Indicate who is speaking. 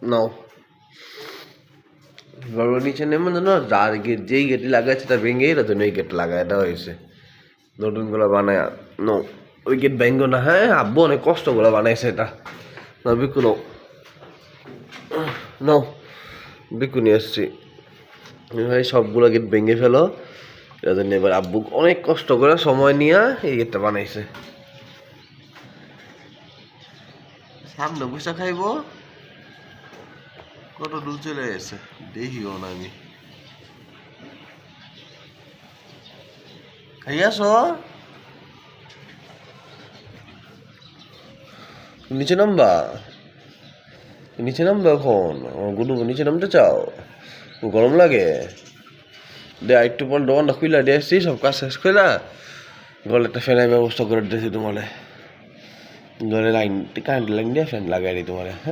Speaker 1: নাও বাবার নিচে নেমে না যার গেট যেই গেটে লাগাচ্ছে তা ভেঙে এরা তো ওই গেট লাগায় দেওয়া হয়েছে নতুন করে বানায় নো ওই গেট ভেঙ্গো না হ্যাঁ আব্বু অনেক কষ্ট করে বানাইছে এটা না বিকু নাও নাও বিকু নিয়ে আসছি ভাই সবগুলো গেট ভেঙে ফেলো এরা জন্য এবার আব্বু অনেক কষ্ট করে সময় নিয়ে এই গেটটা বানাইছে সামনে বসে খাইবো কত দূর চলে গেছে দেখিও না আমি খাইয়াছ নিচে নামবা এখন গুডু নিচে নামতে চাও গরম লাগে দে একটু পর দোকানটা খুইলা দিয়ে আসছি সব কাজ শেষ খুইলা গলে একটা ফ্যানের ব্যবস্থা করে দিয়েছি তোমার ঘরে লাইন কারেন্ট লাইন দিয়ে ফ্যান লাগাই দিই তোমার